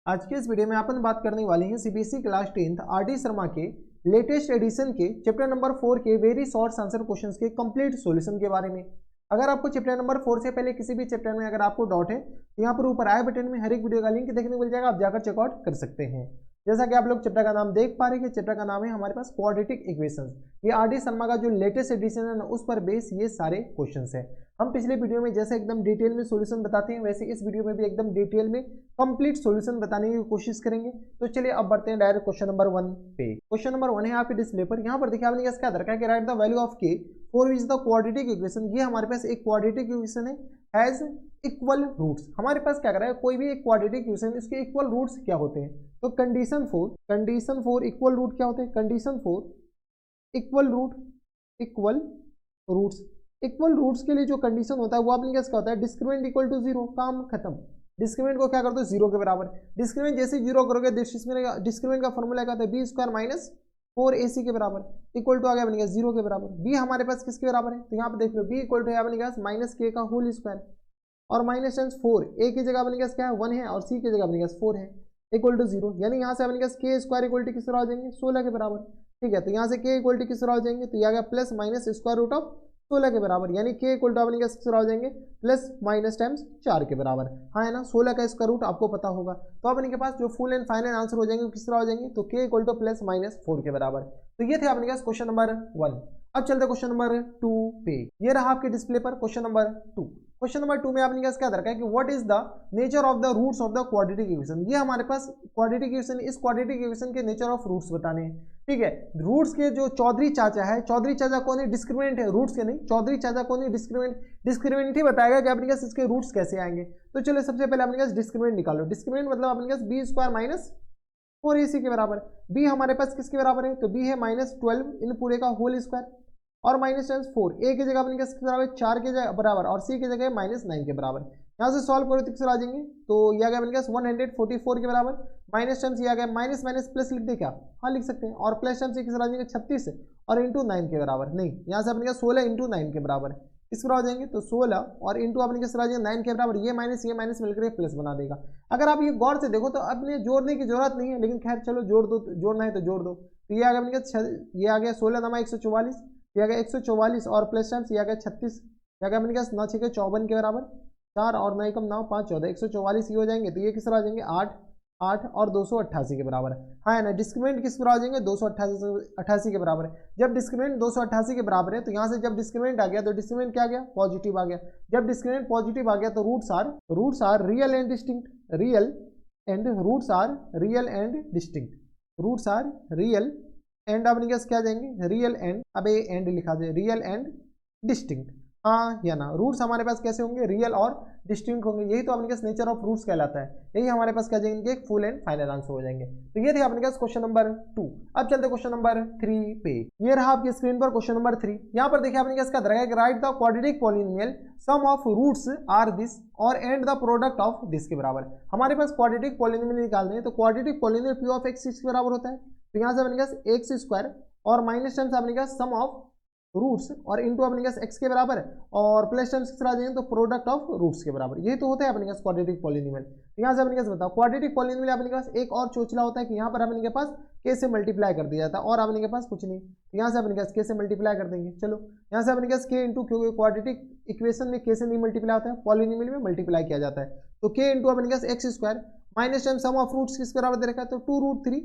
आज के इस वीडियो में अपन बात करने वाले हैं CBSE class 10th RD Sharma के लेटेस्ट एडिशन के चैप्टर नंबर 4 के वेरी शॉर्ट आंसर क्वेश्चंस के कंप्लीट सॉल्यूशन के बारे में। अगर आपको चैप्टर नंबर 4 से पहले किसी भी चैप्टर में अगर आपको डाउट है तो यहाँ पर ऊपर आई बटन में हर एक वीडियो का लिंक देखने को मिल जाएगा, आप जाकर चेकआउट कर सकते हैं। जैसा कि आप लोग चैप्टर का नाम देख पा रहे हैं कि चैप्टर का नाम है हमारे पास क्वाड्रेटिक इक्वेशंस। ये आरडी शर्मा का जो लेटेस्ट एडिशन है ना उस पर बेस ये सारे क्वेश्चंस है। हम पिछले वीडियो में जैसे एकदम डिटेल में सॉल्यूशन बताते हैं वैसे इस वीडियो में भी एकदम डिटेल में कंप्लीट सॉल्यूशन बताने की कोशिश करेंगे। तो चलिए अब बढ़ते हैं डायरेक्ट क्वेश्चन नंबर 1 पे। क्वेश्चन नंबर 1 है आपके डिस्प्ले पर। यहाँ पर देखिए आपने क्या दरकार है कि write the value of k for which the quadratic equation. ये हमारे पास एक क्वाड्रेटिक इक्वेशन है हैज इक्वल रूट्स। हमारे पास क्या कर रहा है, कोई भी एक क्वाड्रेटिक इक्वेशन इसके इक्वल रूट्स क्या होते हैं। तो कंडीशन फॉर इक्वल रूट क्या होते हैं, condition for equal roots. Equal roots के लिए जो कंडीशन होता है वो आपने क्या होता है, डिस्क्रिमिनेंट इक्वल टू जीरो, काम खत्म। डिस्क्रिमिनेंट को क्या कर दो, जीरो के बराबर। डिस्क्रिमिनेंट जैसे जीरो करोगे डिस्क्रिमिनेंट का फॉर्मूला क्या होता है, बी स्क्वायर माइनस 4ac के बराबर इक्वल टू आ गया बनेगा जीरो के बराबर। बी हमारे पास किसके बराबर है, तो यहाँ पे देख लो बी इक्वल टू बनेगा माइनस के का होल स्क्वायर और माइनस टेंस 4, ए की जगह बनेगा क्या है 1 है और सी की जगह बनेगा 4 है इक्वल टू जीरो। यानी यहाँ से बनेगा के स्क्वायर इक्वल टू किस तरह हो जाएंगे 16 के बराबर। ठीक है, तो यहाँ से के इक्वल टू किस तरह हो जाएंगे, तो यह आ गया plus minus square root of 16 के बराबर। यानी के इक्वल टू बनेगा किस तरह हो जाएंगे प्लस माइनस टाइम्स 4 के बराबर। हाँ है ना, 16 का स्क्वायर रूट आपको पता होगा। तो अपने के पास जो फुल एंड फाइनल आंसर हो जाएंगे किस तरह हो जाएंगे, तो के इक्वल टू प्लस माइनस 4 के बराबर। तो ये थे अपने पास क्वेश्चन नंबर 1। अब चलते क्वेश्चन नंबर 2 पे। ये रहा आपके डिस्प्ले पर क्वेश्चन नंबर 2। क्वेश्चन नंबर 2 में आपने क्या दरकार है कि what is the nature of the roots of the quadratic equation. ये हमारे पास क्वाड्रेटिक इक्वेशन, इस क्वाड्रेटिक इक्वेशन के नेचर ऑफ रूट्स बताने हैं। ठीक है, रूट्स के जो चौधरी चाचा है, चौधरी चाचा कौन है, डिस्क्रिमिनेंट है, रूट्स के नहीं। चौधरी चाचा कौन है, डिस्क्रिमिनेंट ही बताएगा कि अपने इसके रूट्स कैसे आएंगे। तो चलो सबसे पहले अपने डिस्क्रिमिनेंट निकालो। डिस्क्रिमिनेंट मतलब अपने बी स्क्वायर माइनस 4ac के बराबर। बी हमारे पास किसके बराबर है, तो बी है माइनस 12 इन पूरे का होल स्क्वायर और माइनस 4। ए की जगह अपने किसके बराबर 4 के बराबर और सी की जगह माइनस 9 के बराबर। यहाँ से सॉल्व करो तो किस आ जाएंगे, तो ये आ गया अपने 144 के बराबर। माइनस टर्म्स ये आ गया माइनस माइनस प्लस लिख दे क्या, हाँ लिख सकते हैं। और प्लस टर्म्स किस आ जाएंगे 36 और इंटू 9 के बराबर। नहीं, यहाँ से अपने 16 इंटू 9 के बराबर किस तरह हो जाएंगे, तो 16 और इंटू अपने किस तरह आ जाएंगे 9 के बराबर। ये माइनस मिलकर प्लस बना देगा। अगर आप ये गौर से देखो तो अपने जोड़ने की जरूरत नहीं है, लेकिन खैर चलो जोड़ दो, जोड़ना है तो जोड़ दो। तो ये आ गया अपने ये आ गया 16 नमा 144, ये आ गया 144 और प्लस टाइम्स ये आ गया 36, ये आ गया अपने 9 6 54 के बराबर, 4 और 9 कम 9 5 14 144 ये हो जाएंगे। तो ये किस तरह आ जाएंगे 8 और 288 के बराबर है। हाँ है ना, डिस्क्रिमिनेंट किस तरह आ जाएंगे 288 के बराबर है। जब डिस्क्रिमिनेंट 288 के बराबर है तो यहाँ से जब डिस्क्रिमिनेंट आ गया तो डिस्क्रिमिनेंट क्या आ गया, पॉजिटिव आ गया। जब डिस्क्रिमिनेंट पॉजिटिव आ गया तो roots are real and distinct, roots are real and अपने क्या जाएंगे रियल एंड, अब ये एंड लिखा जाए रियल एंड डिस्टिंक्ट। हाँ या ना, रूट्स हमारे पास कैसे होंगे, रियल और डिस्टिंक्ट होंगे। यही तो अपने पास नेचर ऑफ रूट्स कहलाता है। यही हमारे पास क्या जाएंगे एक फुल एंड फाइनल आंसर हो जाएंगे। तो ये थे अपने पास क्वेश्चन नंबर 2। अब चलते क्वेश्चन नंबर 3 पे। ये रहा आपकी स्क्रीन पर क्वेश्चन नंबर 3। यहाँ पर देखिए अपने क्या दरकार है कि write the quadratic polynomial sum of roots are this और and the product of this के बराबर। हमारे पास क्वाड्रेटिक पॉलिनोमियल निकालने हैं। तो quadratic polynomial P of x के बराबर होता है। तो यहाँ से अपने पास एक्स स्क्वायर और माइनस टाइम्स अपने पास सम ऑफ रूट्स और इनटू अपने पास एक्स के बराबर और प्लस टाइम्स किस तरह आ जाएंगे तो प्रोडक्ट ऑफ रूट्स के बराबर। यही तो होता है अपने पास क्वाड्रेटिक पॉलिनोमियल। तो यहाँ से अपने पास बताओ क्वाड्रेटिक पॉलिनोमियल अपने पास एक और चोचला होता है कि यहाँ पर अपने पास के से मल्टीप्लाई कर दिया जाता है और अपने के पास कुछ नहीं। तो यहाँ से अपने पास के से मल्टीप्लाई कर देंगे। चलो यहाँ से अपने पास के इंटू, क्योंकि क्वाड्रेटिक इक्वेशन में के से नहीं मल्टीप्लाई होता है, पॉलिनोमियल में मल्टीप्लाई किया जाता है। तो के इंटू अपने पास x square minus time sum of roots किस बराबर दे रखा है, तो 2√3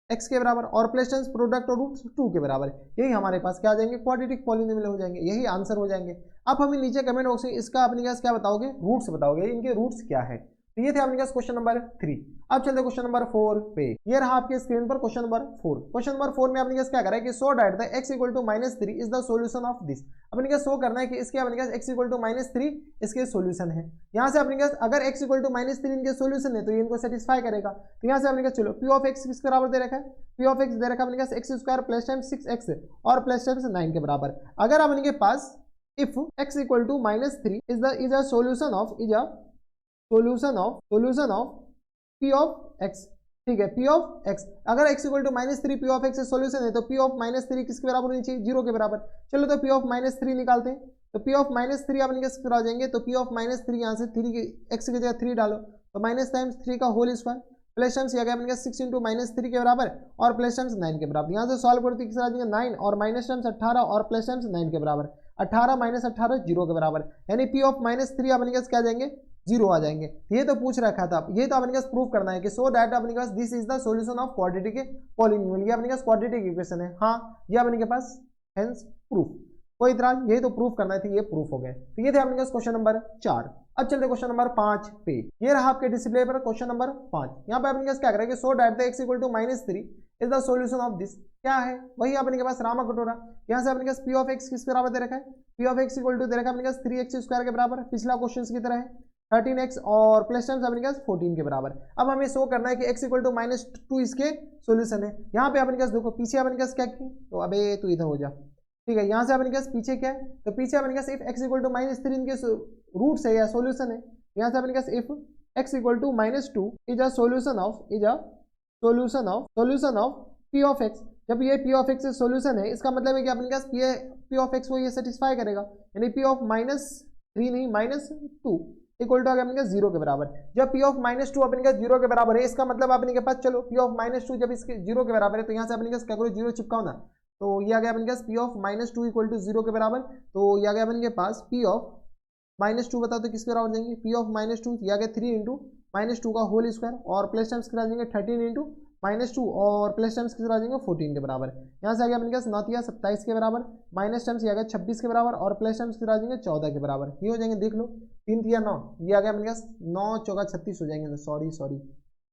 एक्स के बराबर और प्लस टाइम्स प्रोडक्ट और रूट्स 2 के बराबर। यही हमारे पास क्या आ जाएंगे क्वाड्रेटिक पॉलिनोमियल हो जाएंगे, यही आंसर हो जाएंगे। अब हमें नीचे कमेंट बॉक्स में इसका अपने पास क्या बताओगे, रूट्स बताओगे, इनके रूट्स क्या है। तो ये थे अपने पास क्वेश्चन नंबर 3। अब चलते क्वेश्चन नंबर 4 पे। ये रहा आपके स्क्रीन पर क्वेश्चन नंबर 4। क्वेश्चन नंबर 4 में अपने पास क्या करा है कि show that the x equal to -3 is the solution of this. अपने पास शो करना है कि इसके अपने पास x इक्वल टू -3 इसके सॉल्यूशन है। यहाँ से अपने पास अगर x इक्वल टू -3 इनके सॉल्यूशन है तो ये इनको सेटिस्फाई करेगा। तो यहाँ से अपने पास चलो p ऑफ x किसके बराबर दे रखा है, p ऑफ x दे रखा है अपने पास x square plus times 6x और प्लस टाइम्स 9 के बराबर। अगर अपने के पास if x equal to -3 is a solution of p of x। ठीक है, p ऑफ x अगर x equal to -3 p of x solution है तो p ऑफ -3 किसके बराबर होनी चाहिए, 0 के बराबर। चलो तो p ऑफ -3 निकालते हैं। तो p ऑफ -3 अपने किस तरह आ जाएंगे, तो p ऑफ -3 यहाँ से 3 x की जगह 3 डालो तो माइनस टाइम्स 3 का होल स्क्वायर प्लस टर्म्स ये आ गया अपने 6 इंटू -3 के बराबर और प्लस टर्म्स 9 के बराबर। यहाँ से सॉल्व करो तो किस आ जाएंगे 9 और माइनस टर्म्स 18 और प्लस टर्म्स 9 के बराबर। 18 - 18 0 के बराबर, यानी P ऑफ -3 अपने पास क्या आ जाएंगे 0 आ जाएंगे। ये तो पूछ रखा था, ये तो अपने पास प्रूव करना है कि सो दैट अपने पास this is the solution of quadratic polynomial, ये अपने पास क्वाड्रेटिक इक्वेशन है। हाँ ये अपने के पास हेंस प्रूफ, कोई इतराज, यही तो प्रूफ करना थी, ये प्रूफ हो गए। तो ये थे अपने पास क्वेश्चन नंबर 4। अब चलते क्वेश्चन नंबर 5 पे। ये रहा आपके डिस्प्ले पर क्वेश्चन नंबर 5। यहाँ पे अपने पास क्या करेंगे so that the x equal to -3 is the solution of this, क्या है वही अपने के पास रामा कटोरा। यहाँ से अपने पास p ऑफ x किस बराबर दे रखा है, p of x equal to दे रखा है अपने पास 3x² के बराबर, पिछला क्वेश्चन की तरह है 13x और प्लस टर्म्स अपने पास 14 के बराबर। अब हमें शो करना है कि x इक्वल टू -2 इसके सॉल्यूशन है। यहाँ पे अपने पास देखो पीछे अपने पास क्या की, तो अबे तू इधर हो जा, ठीक है। यहाँ से अपने पास पीछे क्या है, तो पीछे अपने पास इफ x इक्वल टू -3 इनके रूट्स है या सॉल्यूशन है। यहाँ से अपने पास if x equal to -2 is a solution of p of x। जब ये p ऑफ x सॉल्यूशन है, इसका मतलब है कि अपने पास p ऑफ x को ये सेटिस्फाई करेगा, यानी p ऑफ -3 नहीं -2 इक्वल टू आ गया अपने 0 के बराबर। जब p ऑफ -2 अपने पास 0 के बराबर है, इसका मतलब अपने के पास चलो p ऑफ -2 जब इसके 0 के बराबर है, तो यहाँ से अपने पास क्या करो 0 चिपकाओ ना, तो ये आ गया अपने पास p ऑफ -2 इक्वल टू 0 के बराबर। तो ये आ गया अपने पास p ऑफ -2 बताओ तो किसके बराबर जाएंगे, p ऑफ -2 ये आ गया 3 इंटू -2 का होल स्क्वायर और प्लस टर्म्स कितना आ जाएंगे 13 इंटू -2 और प्लस टर्म्स कितना आ जाएंगे 14 के बराबर। यहाँ से आ गया अपने पास 9 तिया 27 के बराबर, माइनस टर्म्स ये आ गया 26 के बराबर और प्लस टर्म्स कितना आ जाएंगे 14 के बराबर। ये हो जाएंगे देख लो 3 तिया 9, ये आ गया अपने पास 9 चौका 36 हो जाएंगे, सॉरी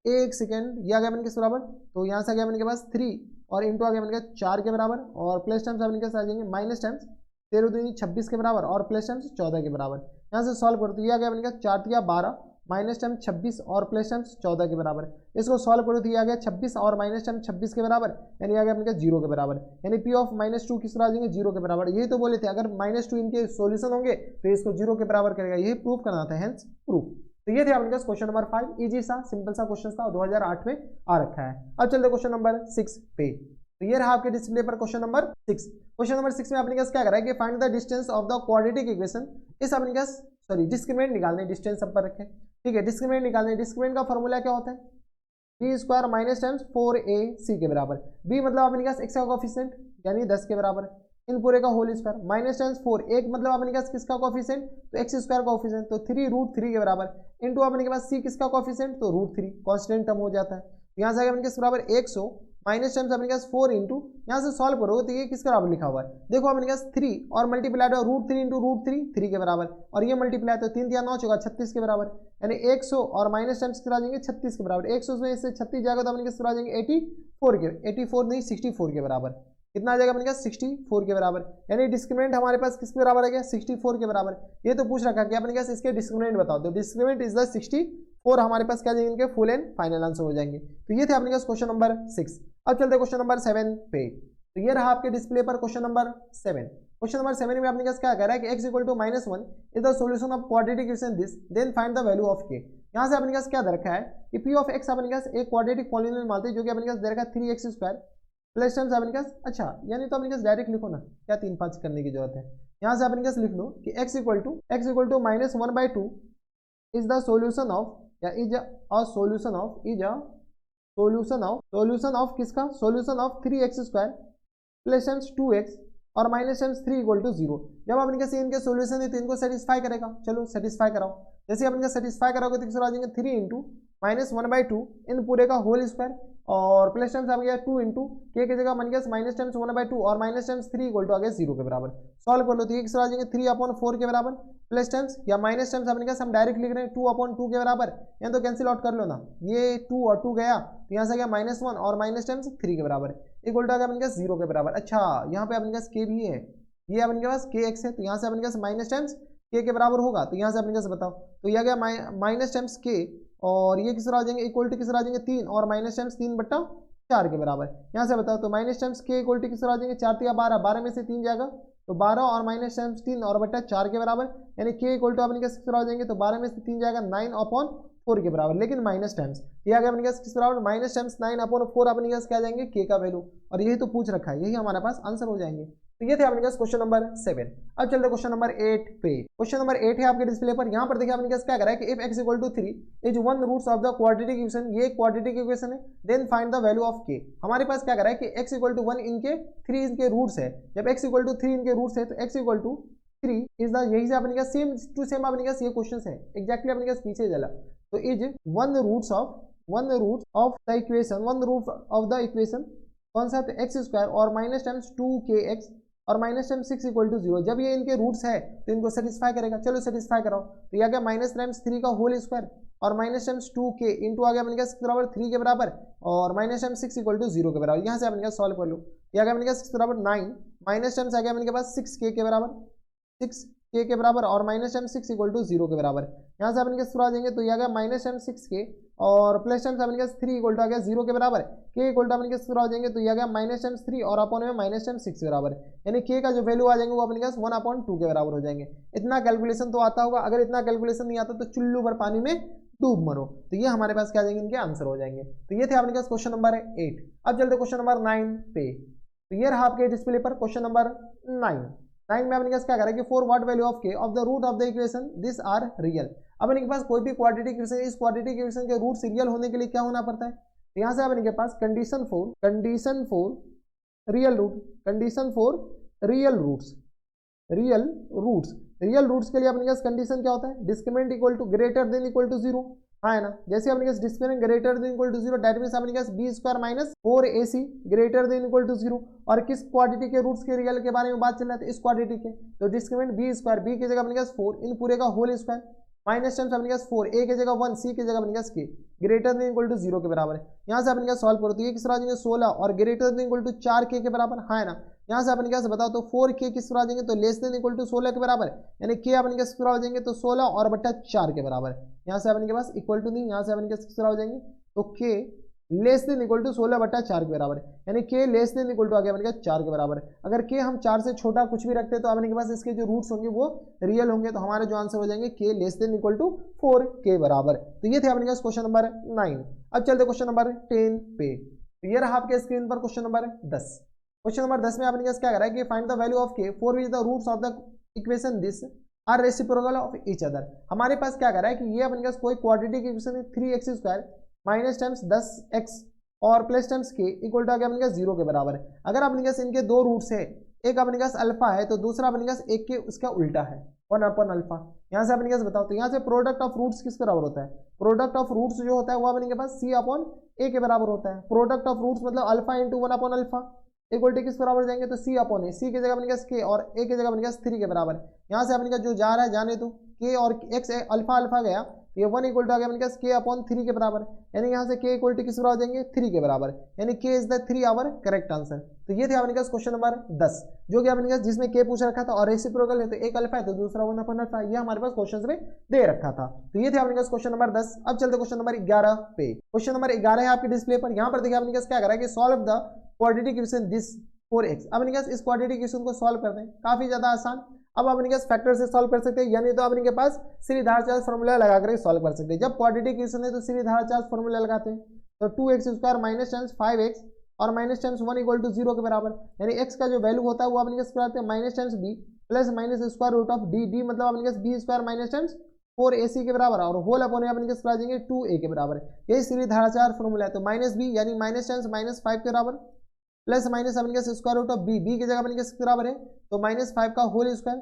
एक सेकेंड, ये आ गया अपने के बराबर। तो यहाँ से आ गया अपने के पास 3 और इंटू आ गया अपने 4 के बराबर और प्लस टर्म्स अपने के आ जाएंगे माइनस टर्म्स 13 दूनी 26 के बराबर और प्लस टर्म्स 14 के बराबर। यहाँ से सॉल्व करो तो ये आ गया अपने का 4 तिया 12 माइनस टर्म 26 और प्लस टर्म्स 14 के बराबर। इसको सॉल्व करो तो ये आ गया 26 और माइनस टर्म 26 के बराबर, यानी आ गया अपने का 0 के बराबर, यानी p ऑफ -2 किस तरह आ जाएंगे 0 के बराबर। यही तो बोले थे अगर -2 इनके सॉल्यूशन होंगे तो इसको 0 के बराबर करेगा, यही प्रूफ करना था, हेंस प्रूफ। तो ये थे अपने पास क्वेश्चन नंबर 5, इजी सा सिंपल सा क्वेश्चन था, 2008 में आ रखा है। अब चलते क्वेश्चन नंबर 6 पे। तो ये रहा आपके डिस्प्ले पर क्वेश्चन नंबर 6। क्वेश्चन नंबर 6 में अपने पास क्या करा है कि find the distance of the quadratic equation. इस अपने पास डिस्क्रिमिनेंट निकालने, डिस्टेंस सब पर रखे, ठीक है। डिस्क्रिमिनेंट निकालने, डिस्क्रिमिनेंट का फॉर्मूला क्या होता है b² माइनस टर्म्स 4ac के बराबर। b मतलब अपने पास x का कोफिशिएंट यानी 10 के बराबर, इन पूरे का होल स्क्वायर माइनस टर्म्स 4 एक मतलब अपने पास किसका कोफिशिएंट तो x² कोफिशिएंट तो 3√3 के बराबर इनटू अपने के पास c किसका कोफिशिएंट तो √3 कांस्टेंट टर्म हो जाता है। यहाँ से अपने के बराबर 100 माइनस टर्म्स अपने पास 4 इंटू, यहाँ से सॉल्व करोगे तो ये किसके बराबर लिखा हुआ है देखो अपने पास 3 और मल्टीप्लाई √3 इंटू √3 3 के बराबर और ये मल्टीप्लाई तो 3 दिया 9 चौका 36 के बराबर, यानी 100 और माइनस टर्म्स कितना आ जाएंगे 36 के बराबर। 100 में इससे 36 जाएगा तो अपने कितना आ जाएंगे 84 के, 84 नहीं 64 के बराबर। कितना आ जाएगा अपने पास 64 के बराबर, यानी डिस्क्रिमिनेंट हमारे पास किसके बराबर है क्या 64 के बराबर। ये तो पूछ रखा कि अपने पास इसके डिस्क्रिमिनेंट बताओ, तो डिस्क्रिमिनेंट इज द 64 हमारे पास क्या जाएंगे इनके फुल एंड फाइनल आंसर हो जाएंगे। तो ये थे अपने पास क्वेश्चन नंबर 6। अब चलते क्वेश्चन नंबर 7 पे। तो ये रहा आपके डिस्प्ले पर क्वेश्चन नंबर 7। क्वेश्चन नंबर 7 में अपने पास क्या कह रहा है कि x equal to -1 is the solution of quadratic equation this then find the value of k। यहाँ से अपने पास क्या दे रखा है कि p ऑफ x अपने पास एक क्वाड्रेटिक पॉलिनोमियल मानते हैं जो कि अपने पास दे रखा है 3x² प्लस टर्म्स अपने पास, अच्छा यानी तो अपने पास डायरेक्ट लिखो ना, क्या 3-5 करने की जरूरत है। यहाँ से अपने पास लिख लो कि x equal to -1/2 is the solution of या इज अ सॉल्यूशन ऑफ किसका solution of 3x² plus terms 2x और माइनस टर्म्स 3 इक्वल टू 0। जब अपने पास इनके सॉल्यूशन है तो इनको सेटिस्फाई करेगा, चलो सेटिस्फाई कराओ। जैसे अपने सेटिस्फाई कराओगे तो किस आ जाएंगे 3 इंटू -1/2 इन पूरे का होल स्क्वायर और प्लस टर्म्स आ गया 2 इंटू के की जगह बन गया माइनस टर्म्स 1/2 और माइनस टर्म्स 3 इक्वल टू आ गया 0 के बराबर। सॉल्व कर लो तो ये किस आ जाएंगे 3/4 के बराबर प्लस टर्म्स या माइनस टर्म्स अपने पास हम डायरेक्ट लिख रहे हैं 2/2 के बराबर, यहाँ तो कैंसिल आउट कर लो ना, ये 2 और 2 गया तो यहाँ से गया -1 और माइनस टर्म्स 3 के बराबर इक्वल टू आ गया अपने पास 0 के बराबर। अच्छा यहाँ पे अपने पास के भी है, ये अपने पास kx है तो यहाँ से अपने पास माइनस टर्म्स k के बराबर होगा, तो यहाँ से अपने पास बताओ तो यह गया माइनस टर्म्स k और ये किस तरह आ जाएंगे इक्वल टू किस तरह आ जाएंगे 3 और माइनस टर्म्स 3/4 के बराबर। यहाँ से बताओ तो minus terms k equal to किस तरह आ जाएंगे 4 या 12, 12 में से 3 जाएगा तो 12 और माइनस टर्म्स 3 और बट्टा 4 के बराबर, यानी k इक्वल टू अपने किस तरह आ जाएंगे तो 12 में से 3 जाएगा 9/4 के बराबर, लेकिन माइनस टर्म्स ये आ गया अपने किस बराबर माइनस टर्म्स 9/4 अपने क्या जाएंगे k का वैल्यू, और यही तो पूछ रखा है, यही हमारे पास आंसर हो जाएंगे। तो ये थे आपके पास क्वेश्चन नंबर 7। अब चलते क्वेश्चन नंबर 8 पे। क्वेश्चन नंबर 8 है आपके डिस्प्ले पर। यहाँ पर देखिए आपने क्या करा है कि if x equal to 3 is one roots of the quadratic equation, ये क्वाड्रेटिक इक्वेशन है, then find the value of k। हमारे पास क्या करा है कि x इक्वल टू 1 इनके 3 इनके रूट्स है। जब x इक्वल टू 3 इनके रूट्स है तो x equal to 3 is the, यही से अपने का सेम टू सेम अपने का ये क्वेश्चन है एग्जैक्टली अपने का पीछे चला। तो is one root of the equation, one root of the equation कौन सा, तो एक्स स्क्वायर और माइनस टाइम्स 2kx और माइनस टाइम्स 6 इक्वल टू 0। जब ये इनके रूट्स है तो इनको सेटिस्फाई करेगा। चलो सेटिस्फाई कराओ। तो यह गया माइनस टाइम्स 3 का होल स्क्वायर और माइनस टाइम्स 2k इंटू आ गया अपने का 6 बराबर 3 के बराबर और माइनस टाइम्स 6 इक्वल टू 0 के बराबर। यहाँ से अपने का सॉल्व कर लो। यह गया अपने का 6 बराबर 9 माइनस टाइम्स आ गया अपने के पास 6k के बराबर, 6k के बराबर और माइनस टाइम्स 6 इक्वल टू 0 के बराबर। यहाँ से अपने के शुरू आ जाएंगे तो यह गया माइनस टाइम्स 6k और प्लस टाइम्स अपने के 3 इक्वल टू आ गया 0 के बराबर, k इक्वल टू अपने के शुरू आ जाएंगे तो यह गया माइनस टाइम्स 3 और अपॉन में माइनस टाइम्स 6 के बराबर, यानी k का जो वैल्यू आ जाएंगे वो अपने पास 1/2 के बराबर हो जाएंगे। इतना कैलकुलेशन तो आता होगा, अगर इतना कैलकुलेशन नहीं आता तो चुल्लू भर पानी में डूब मरो। तो ये हमारे पास क्या आ जाएंगे, इनके आंसर हो जाएंगे। तो ये थे अपने पास क्वेश्चन नंबर 8। अब चलते क्वेश्चन नंबर 9 पे। तो ये रहा आपके डिस्प्ले पर क्वेश्चन नंबर 9 में अपने पास क्या करें कि for what value of k of the root of the equation this are real. अब इनके पास कोई भी क्वाड्रेटिक इक्वेशन, इस क्वाड्रेटिक इक्वेशन के रूट रियल होने के लिए क्या होना पड़ता है, तो यहाँ से अब इनके पास condition for real root, condition for real roots के लिए अपने पास कंडीशन क्या होता है, discriminant equal to greater than equal to 0, हाँ है ना। जैसे अपने पास discriminant greater than equal to 0 that means अपने पास b square minus 4ac greater than equal to 0। और किस क्वाड्रेटिक के रूट्स के रियल के बारे में बात चल रहा है, इस क्वाड्रेटिक के। तो डिस्क्रिमिनेंट b स्क्वायर, b की जगह अपने पास 4 इन पूरे का होल स्क्वायर माइनस टाइम्स अपने पास 4, a की जगह 1, c की जगह अपने पास k greater than equal to 0 के बराबर है। यहाँ से अपने पास सॉल्व करो तो ये किस तरह आ जाएंगे 16 और greater than equal to 4k के बराबर, हाँ है ना। यहाँ से अपने क्या से बताओ तो 4k किस तरह आ जाएंगे तो लेस देन इक्वल टू 16 के बराबर, यानी k अपने किस तरह हो जाएंगे तो 16 और बट्टा 4 के बराबर। यहाँ से अपने के पास इक्वल टू नहीं, यहाँ से अपने किस तरह हो जाएंगे तो k less than equal to 16 बट्टा 4 के बराबर, यानी k less than equal to आ गया अपने 4 के बराबर। अगर k हम 4 से छोटा कुछ भी रखते हैं तो अपने के पास इसके जो रूट्स होंगे वो रियल होंगे, तो हमारे जो आंसर हो जाएंगे k less than equal to 4 के बराबर। तो ये थे अपने पास क्वेश्चन नंबर 9। अब चलते क्वेश्चन नंबर 10 पे। तो ये रहा आपके स्क्रीन पर क्वेश्चन नंबर 10। क्वेश्चन नंबर 10 में आपने क्या करा है कि find the value of k for which the roots of the equation this are reciprocal of each other. हमारे पास क्या करा है कि ये अपने पास कोई क्वाड्रेटिक इक्वेशन है 3x square minus times 10x और plus times k equal to आ गया अपने पास 0 के बराबर है। अगर अपने पास इनके दो रूट्स है, एक अपने पास अल्फा है तो दूसरा अपने पास एक के उसका उल्टा है 1/अल्फा। यहाँ से अपने पास बताओ तो यहाँ से प्रोडक्ट ऑफ रूट्स किस बराबर होता है, प्रोडक्ट ऑफ रूट्स जो होता है वो अपने पास c/a के बराबर होता है। प्रोडक्ट ऑफ रूट्स मतलब अल्फा इंटू 1/अल्फा इक्वल टू किस बराबर जाएंगे तो c/a, c की जगह अपने पास k और a की जगह अपने पास 3 के बराबर। यहाँ से अपने का जो जा रहा है जाने तो k और x अल्फा अल्फा गया तो ये 1 इक्वल टू आ गया अपने पास k/3 के बराबर, यानी यहाँ से k इक्वल टू किस बराबर हो जाएंगे 3 के बराबर, यानी k is the 3 our correct answer. तो ये थे अपने पास क्वेश्चन नंबर 10 जो कि अपने पास जिसमें k पूछ रखा था और रेसिप्रोकल है तो एक अल्फा है तो दूसरा 1/अल्फा, ये हमारे पास क्वेश्चन में दे रखा था। तो ये थे अपने पास क्वेश्चन नंबर 10। अब चलते क्वेश्चन नंबर 11 पे। क्वेश्चन नंबर 11 है आपके डिस्प्ले पर। यहाँ पर देखिए अपने पास क्या करा है कि solve the quadratic equation this 4x। अब अपने पास इस क्वाड्रेटिक इक्वेशन को सॉल्व करते हैं, काफी ज्यादा आसान। अब अपने पास फैक्टर से सॉल्व कर सकते हैं, यानी तो अपने के पास सीधी धाराचार्ज फॉर्मूला लगा कर सॉल्व कर सकते हैं। जब क्वाड्रेटिक इक्वेशन है तो सीधी धाराचार्ज फॉर्मूला लगाते हैं, तो 2x square minus times 5x और माइनस टाइम्स 1 इक्वल टू 0 के बराबर, यानी x का जो वैल्यू होता है वो अपने पास कराते हैं minus times b plus minus square root of d मतलब अपने पास b square minus times 4ac के बराबर और होल अपॉन अपने पास करा देंगे 2a के बराबर। यही सीधी धाराचार्ज फॉर्मूला है। तो माइनस b यानी माइनस टाइम्स माइनस 5 के बराबर प्लस माइनस अपने पास स्क्वायर रूट ऑफ b की जगह अपने पास बराबर है तो माइनस 5 का whole square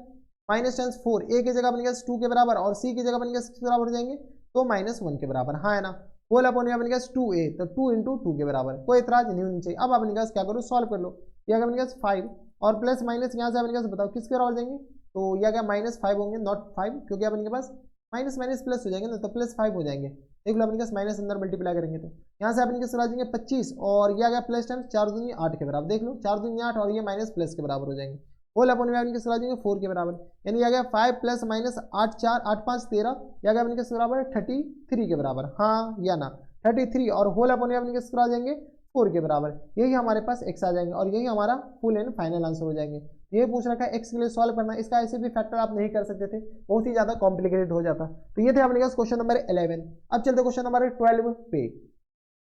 minus times 4 a की जगह अपने पास 2 के बराबर और c की जगह अपने पास बराबर हो जाएंगे तो माइनस 1 के बराबर, हाँ है ना। होल अपॉन अपने पास 2a तो 2 इंटू 2 के बराबर, कोई इतराज नहीं होनी चाहिए। अब अपने पास क्या करो सॉल्व कर लो, यह अपने पास 5 और प्लस माइनस यहाँ से अपने पास बताओ किसके बराबर हो जाएंगे, तो यह क्या माइनस 5 होंगे नॉट 5, क्योंकि अपने पास माइनस माइनस प्लस हो जाएंगे ना तो प्लस 5 हो जाएंगे। देख लो अपने पास माइनस अंदर मल्टीप्लाई करेंगे तो यहाँ से अपने पास आ जाएंगे 25 और यह गया प्लस टाइम्स 4 दूनी 8 के बराबर। देख लो 4 दूनी 8 और ये माइनस प्लस के बराबर हो जाएंगे। होल अपॉन में अपने आ जाएंगे 4 के बराबर, यानी आ गया 5 प्लस माइनस 8 4 8 5 13 यह गया अपने बराबर 33 के बराबर, हाँ या ना 33 और होल अपॉन में अपने आ जाएंगे 4 के बराबर। यही हमारे पास x आ जाएंगे और यही हमारा फुल एंड फाइनल आंसर हो जाएंगे। ये पूछ रखा है x के लिए सॉल्व करना, इसका ऐसे भी फैक्टर आप नहीं कर सकते थे, बहुत ही ज्यादा कॉम्प्लिकेटेड हो जाता। तो ये थे अपने पास क्वेश्चन नंबर 11। अब चलते क्वेश्चन नंबर 12 पे।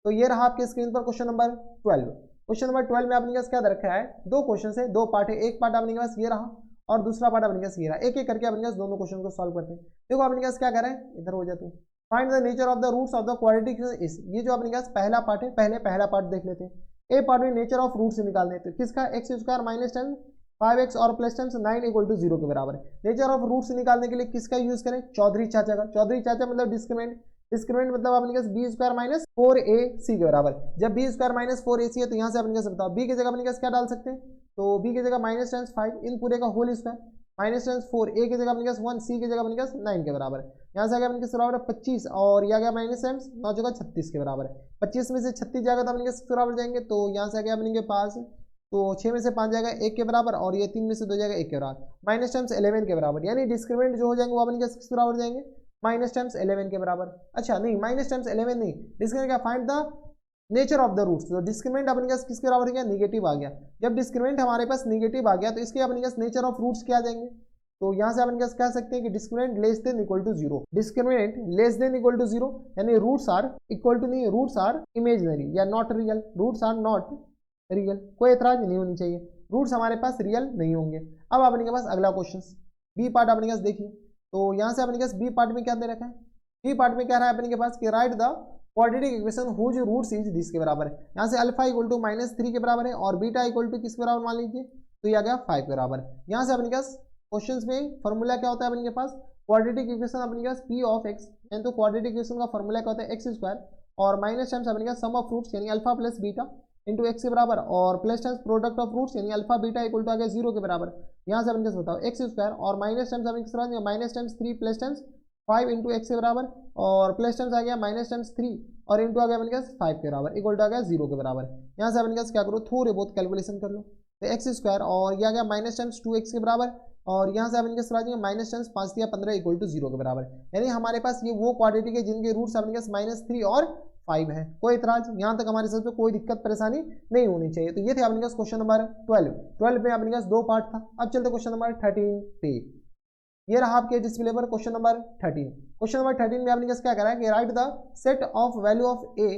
तो ये रहा आपके स्क्रीन पर क्वेश्चन नंबर 12। क्वेश्चन नंबर 12 में अपने पास क्या दे रखा है, दो क्वेश्चन है, दो पार्ट है, एक पार्ट अपने पास ये रहा और दूसरा पार्ट अपने पास ये रहा, एक एक करके अपने पास दोनों क्वेश्चन को सॉल्व करते हैं। देखो अपने पास क्या कर रहा है, इधर हो जाते हैं, find the nature of the roots of the quadratic equation is, ये जो अपने पास पहला पार्ट है, पहला पार्ट देख लेते हैं। ए पार्ट में नेचर ऑफ रूट्स निकालने हैं, तो किसका, एक्स स्क्वायर माइनस 10 5x और प्लस 10 9 इक्वल टू 0 के बराबर है। नेचर ऑफ रूट्स निकालने के लिए किसका यूज करें, चौधरी चाचा का। चौधरी चाचा मतलब डिस्क्रिमिनेंट, डिस्क्रिमिनेंट मतलब अपने पास बी स्क्वायर माइनस 4ac के बराबर। जब बी स्क्वायर माइनस 4ac है तो यहाँ से अपने पास बताओ बी की जगह अपने पास क्या डाल सकते हैं, तो बी की जगह माइनस 10 5 इन पूरे का होल स्क्वायर माइनस 10 4, ए की जगह अपने पास 1, सी की जगह अपने पास 9 के बराबर है। यहाँ से आ गया अपने पास बराबर 25 और यह गया माइनस 9 जगह 36 के बराबर है। 25 में से 36 जाएगा तो अपने पास बराबर जाएंगे, तो यहाँ से आ गया अपने के पास, तो 6 में से 5 जाएगा 1 के बराबर और ये 3 में से 2 जाएगा 1 के बराबर, माइनस टाइम्स 11 के बराबर। यानी डिस्क्रिमिनेंट जो हो जाएंगे वो अपने किस बराबर जाएंगे, माइनस टाइम्स 11 के बराबर। अच्छा नहीं, माइनस टाइम्स 11 नहीं, डिस्क्रिमिनेंट क्या, find the nature of the roots. तो डिस्क्रिमिनेंट अपने पास किसके बराबर गया, निगेटिव आ गया। जब डिस्क्रिमिनेंट हमारे पास निगेटिव आ गया तो इसके अपने पास नेचर ऑफ रूट्स क्या आ जाएंगे, तो यहाँ से अपन कह सकते हैं कि discriminant less than equal to 0, discriminant less than equal to 0 यानी रूट्स आर इक्वल टू नहीं, रूट्स आर इमेजिनरी या not real, roots are not real, कोई एतराज नहीं होनी चाहिए, रूट्स हमारे पास रियल नहीं होंगे। अब अपने के पास अगला क्वेश्चन बी पार्ट अपने पास देखिए, तो यहाँ से अपने पास बी पार्ट में क्या दे रखा है, बी पार्ट में क्या रहा है अपने के पास कि write the quadratic equation whose roots is this के बराबर है। यहाँ से अल्फा इक्वल टू -3 के बराबर है और बीटा इक्वल टू किसके बराबर मान लीजिए, तो ये आ गया 5 के बराबर। यहाँ से अपने पास क्वेश्चंस में फॉर्मूला क्या होता है अपने के पास, क्वाड्रेटिक इक्वेशन अपने पास p ऑफ x, यानी तो क्वाड्रेटिक इक्वेशन का फॉर्मूला क्या होता है, एक्स स्क्वायर और माइनस टाइम्स अपने पास सम ऑफ रूट्स यानी alpha plus beta into x के बराबर और plus times product of roots यानी अल्फा बीटा इक्वल टू आ गया 0 के बराबर। यहाँ से अपने पास बताओ एक्स स्क्वायर और माइनस टाइम्स अपने पास minus times 3 plus times 5 into x के बराबर और प्लस टाइम्स आ गया माइनस टाइम्स 3 और इंटू आ गया अपने पास 5 के बराबर इक्वल टू आ गया 0 के बराबर। यहाँ से अपने पास क्या करो, थोड़े बहुत कैलकुलेशन कर लो, तो एक्स स्क्वायर और यह आ गया माइनस टाइम्स 2x के बराबर और यहाँ से अपने पास आ जाएंगे माइनस टाइम्स 5 या 15 इक्वल टू 0 के बराबर। यानी हमारे पास ये वो क्वाड्रेटिक है जिनके रूट्स अपने पास -3 और 5 है। कोई इतराज यहाँ तक हमारे साथ कोई दिक्कत परेशानी नहीं होनी चाहिए। तो ये थे अपने पास क्वेश्चन नंबर 12 में अपने पास दो पार्ट था। अब चलते क्वेश्चन नंबर 13 पे, ये रहा आपके डिस्प्ले पर क्वेश्चन नंबर 13। क्वेश्चन नंबर 13 में अपने पास क्या करा है कि write the set of value of a